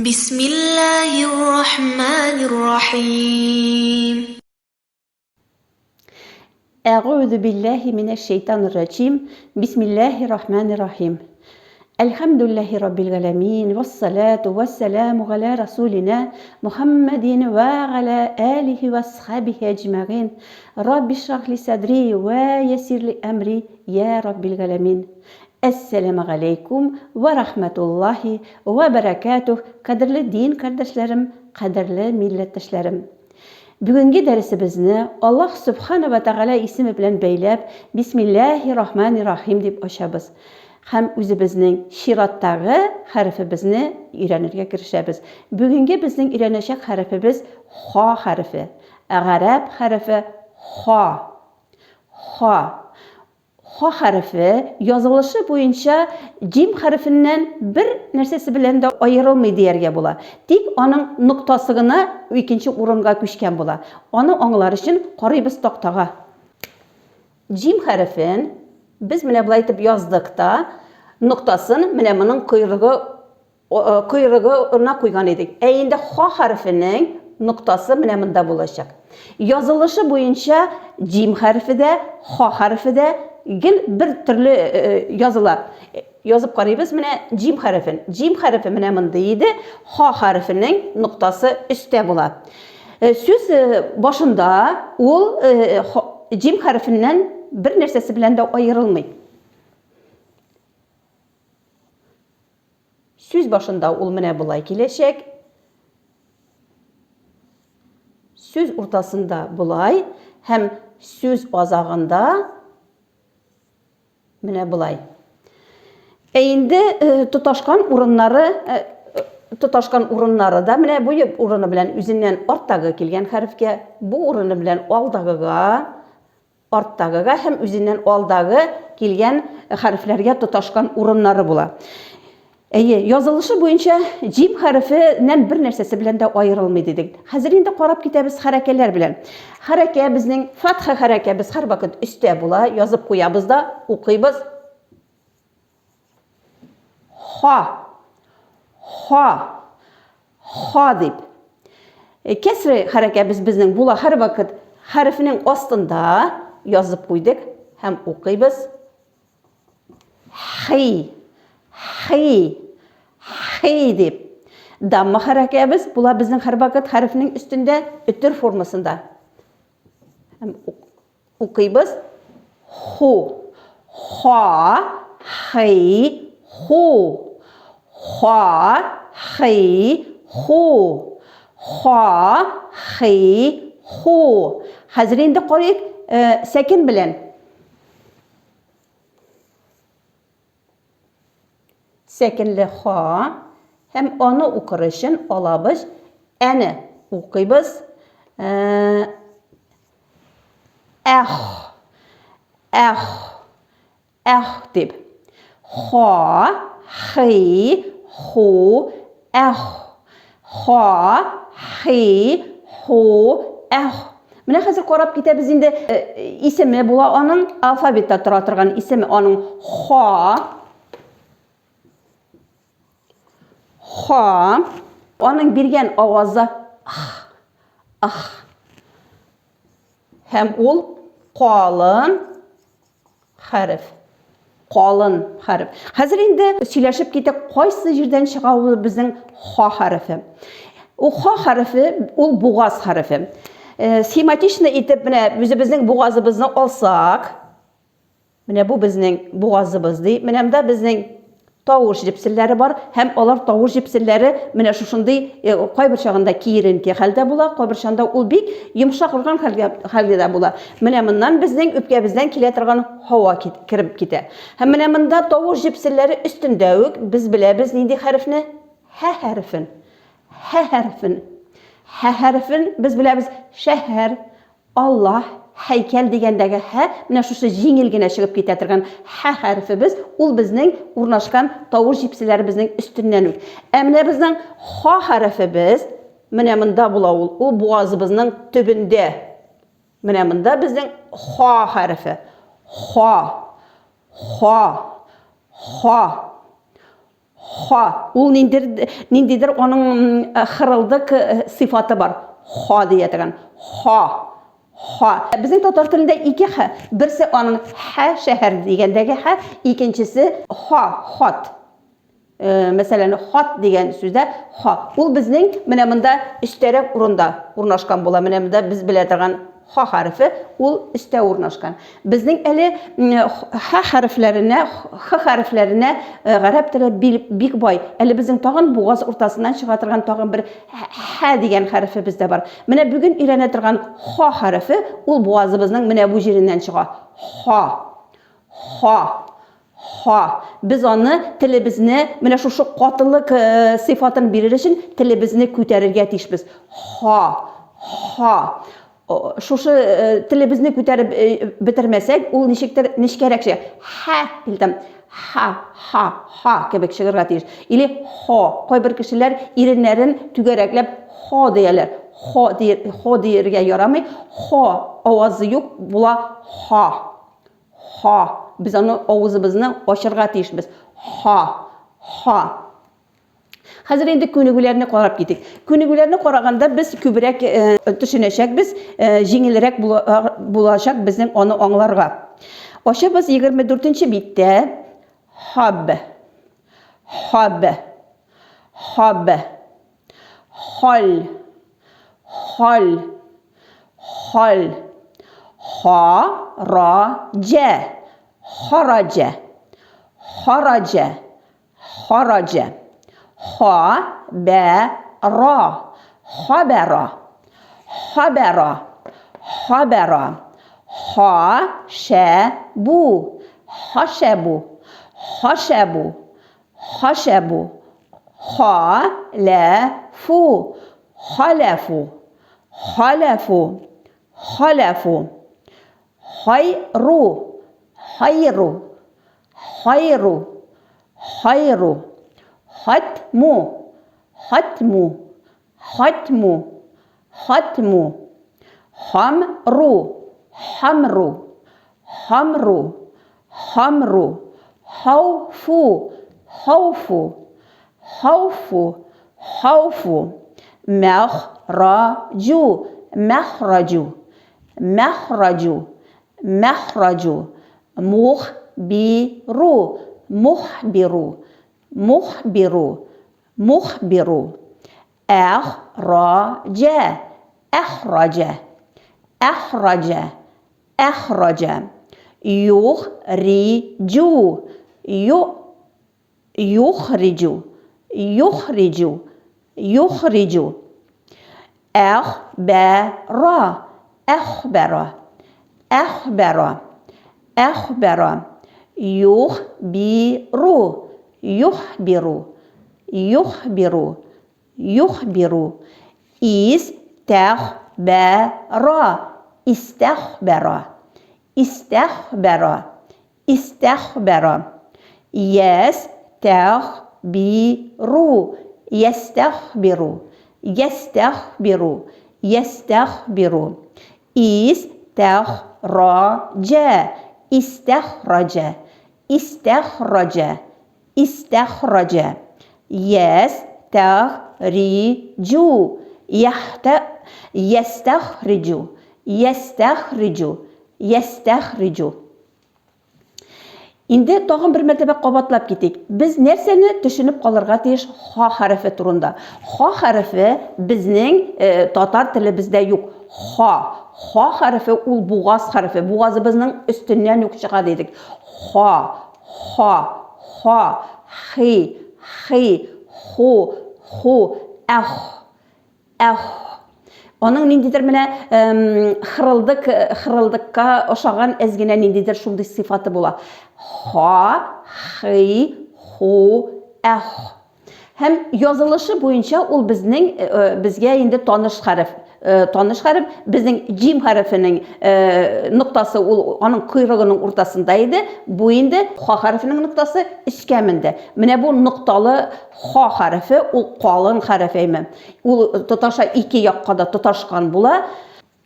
بسم الله الرحمن الرحيم أعوذ بالله من الشيطان الرجيم بسم الله الرحمن الرحيم الحمد لله رب العالمين والصلاة والسلام على رسولنا محمد وعلى آله وصحبه أجمعين رب اشرح لي صدري ويسر لي أمري يا رب العالمين Esselamu Aleyküm ve Rahmetullahi ve Berekatuh. Kadirli din kardeşlerim, kadirli milletdaşlarım. Bugünkü dersimizni Allah Subhanahu ve Teala ismi bilen beylep Bismillahirrahmanirrahim deb açabız. Hem özümüzün şiratdagi harfimizni öğrenirge kirişemiz. Bugünkü bizning öğrenecek harfimiz ha harfi. Arap harfi ha. Ha. Ha harfi yazılışı boyunca cim harfinden bir nersesi bilen de ayrılmayı diyerge bola. Tik onun noktasını ikinci orunga köşken bola. Onu anlar için qaraybiz taqtağa. Cim harfin biz mine bulaytib yazdıkta noktasını mine bunun kuyruğuna koygan edik. Eğinde ha harfinin noktası mine bunda bulacak. Yazılışı boyunca cim harfi de ha harfi de bir türlü yazılar. Yazıp qaraybiz mine cim harfin. Cim harfi mine bundaydı. Ha harfinin noktası üstte bola. Söz başında ol cim harfinden bir nersesi bilen de ayrılmayı. Söz başında ol mine bulay kileşek. Söz ortasında bulay. Hem söz azağında mine bulay. Eğinde tutaşkan urunları da mine bu urunu bilen üzünden ortağı kelgen harfke bu urunu bilen ortağıga hem üzünden aldağı kelgen harflerge tutaşkan urunları bula. Yazılışı boyunca cim harfinden bir nersesi bilen de ayrılmayı dedik. Hazır indi qarab ketemiz harakeler bilen. Harake bizning fatha harake biz har vakit üstte bula yazıp koyabız da okuyabız. Ha. Ha. Ha deb. Kesri harake bizning bula har vakit harfinin ostunda yazıp koyduk. Hem okuyabız. Hi. Hi. Hi deb. Damma harakemiz bula bizning har vakit harfinin üstünde ötür formasında. Hem okuyabız. Hu. Ha. Hi. Hu. Ha. Hi. Hu. Ha. Hi. Hu. Hazır indi qarayık sekin bilen. Sekinli ha. Hem onu okuruşun olabız. Eni okuyabız. Deb. Ha, hi, hu, Ha, hi, hu, Mine hazır qarab ketemiz indi ismi bula onun alfabetda tura turgan ismi onun ha. Ha, onun birgen avazı hem ol qalın harf. Qalın harf. Hazır indi söyləşib ketek qaysı yerden çıqa bizning ha harfi. O ha harfi ol boğaz harfi. Skematичni etib mine bizning boğazımızı alsak, mine bu bizning boğazımız deyib, mine de bizning tavuş jipsilleri var. Hem olar tavuş jipsilleri mine şuşunday qay bir çağında kiyirinki halde bula, qay bir çağında ol bik yumşaq olgan halde bula. Mine bundan bizning öpkemizden kile turgan hava kirib kete. Hem mine bunda tavuş jipsilleri üstünde biz bilemiz nindi harfini ha harfin. Ha harfin. Ha harfin biz bilemiz şehir, Allah, heykel degендегі ha, mine şuşu jengilgine çıkıp ketetirgen ha harfi biz, ol bizning urnaşkan tavuş jipsileri bizning üstünden ök. Emine bizning ha harfi biz, mine mında bula o boğazımızın tübünde. Mine mında bizning ha harfi. Ha. Ha. Ha. Ха. Ул ниндидер аның хырылдык сыйфаты бар. Ха дия торган. Ха. Ха. Безнең татар телендә ике ха. Берсе аның ха шәһәр дигәндәге ха, икенчесе ха, хат. Мәсәлән, хат дигән сүздә ха. Ул безнең менә монда өстәрәк урында урнашкан була. Менә монда без белә торган ха хәрефе ул өстә урнашкан. Безнең әле ха хәрефләренә, х хәрефләренә гарәп теле бик бай. Әле безнең тагын бугаз уртасыннан чыга торган тагын бер ха дигән хәрефе бездә бар. Менә бүген өйрәнә торган ха хәрефе ул бугазыбызның менә бу җиреннән чыга. Ха. Ха. Ха. Biz аны телебезне менә шушы катылык сыйфатын бирер өчен телебезне күтәрергә тиешбез. Ха. Ха. Шушы телебезне күтәреп бетермәсәк, ул ничкәрәкчә ха дилдем. Ха кебек чыгарга тиеш. Или ха. Кайбер кешеләр иреннәрен түгәрәкләп ха дияләр. Ха дияргә ярамый. Ха авазы юк була ха. Ха. Biz аны авызыбызны ачырга тиешбез. Ха. Хәзер инде күнегүләрне карап китик. Күнегүләрне караганда без күбрәк төшенәчәкбез, җиңелрәк булачак безнең аны аңларга. Ачабыз 24-нче биттә хаб. Хаб. Хаб. Хал. Хал. Хал. Хараҗа. Хараҗа. Хараҗа. Хараҗа. Хабара. Хабара. Хабара. Хабара. Хашабу. Хашабу. Хашабу. Хашабу. Халафу. Халафу. Халафу. Халафу. Хайру. Хайру. Хайру. Хайру. Хатму. Хатму. Хатму. Хатму. Хамру. Хамру. Хамру. Хамру. Хауфу. Хауфу. Хауфу. Хауфу. Махраджу. Махраджу. Махраджу. Махраджу. Мухбиру. Мухбиру. Мухбиру. Мухбиру. Ахраджа. Ахраджа. Ахраджа. Ахраджа. Юхриджу. Юхриджу. Юхриджу. Юхриджу. Ахбара. Ахбара. Ахбара. Ахбара. Юхбиру. Юхбиру. Юхбиру. Юхбиру. Истахбара. Истахбара. Истахбара. Истахбара. Ястахбиру. Ястахбиру. Ястахбиру. Ястахбиру. Истахраджа. Истахраджа. Истахраджа. Истахраджа. Ястахриджу. Ястахриджу. Ястахриджу. Ястахриджу. Инде тагын бер мәртәбә кабатлап китик. Без нәрсәне төшенеп калырга тиеш ха хәрефе турында. Ха хәрефе безнең татар телебездә юк. Ха хәрефе ул бугаз хәрефе. Бугазыбызның өстеннән үк чыга дидек. Ха, хи, ху, ах. Аның ниндидер менә хырылдыкка ошаган әзгенә ниндидер шундый сыйфаты була. Ха, хи, ху, ах. Һәм язылышы буенча ул безгә инде таныш хәреф. Таныш хәреф безнең җим хәрефенең ноктасы ул аның койрыгының уртасында иде. Бу инде ха хәрефенең ноктасы эчкә менде. Менә бу нокталы ха хәрефе ул калын хәреф әйме. Ул тоташа ике якка да тоташкан була.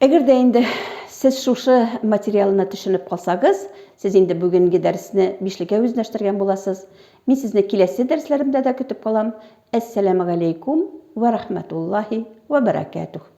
Әгәр дә инде сез шушы материалны төшенеп калсагыз, сез инде бүгенге дәресне 5-леккә үзләштергән буласыз. Мин сезне киләсе дәресләремдә дә көтеп калам. Әссәламу алейкум ва рахматуллаһи ва баракатух.